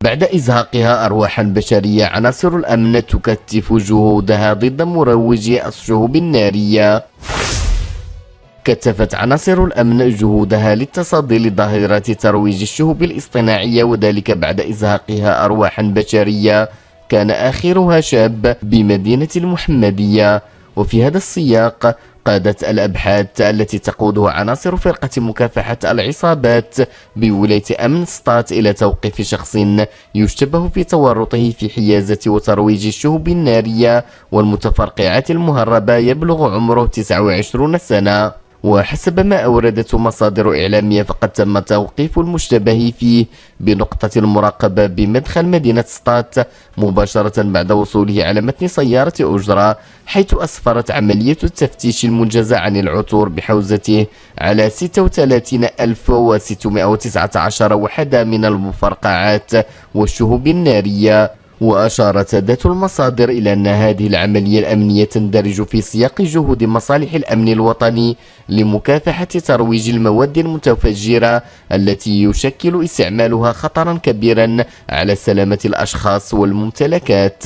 بعد إزهاقها أرواحا بشرية، عناصر الأمن تكثف جهودها ضد مروجي الشهب النارية. كثفت عناصر الأمن جهودها للتصدي لظاهرة ترويج الشهب الاصطناعية، وذلك بعد إزهاقها أرواحا بشرية كان آخرها شاب بمدينة المحمدية. وفي هذا السياق قادت الأبحاث التي تقودها عناصر فرقة مكافحة العصابات بولاية أمن سطات إلى توقيف شخص يشتبه في تورطه في حيازة وترويج الشهب النارية والمتفرقعات المهربة، يبلغ عمره 29 سنة. وحسب ما أوردته مصادر إعلامية فقد تم توقيف المشتبه فيه بنقطة المراقبة بمدخل مدينة سطات مباشرة بعد وصوله على متن سيارة أجرة، حيث أسفرت عملية التفتيش المنجزة عن العثور بحوزته على 36619 وحدة من المفرقعات والشهب النارية. وأشارت ذات المصادر إلى أن هذه العملية الأمنية تندرج في سياق جهود مصالح الأمن الوطني لمكافحة ترويج المواد المتفجرة التي يشكل استعمالها خطرا كبيرا على سلامة الأشخاص والممتلكات.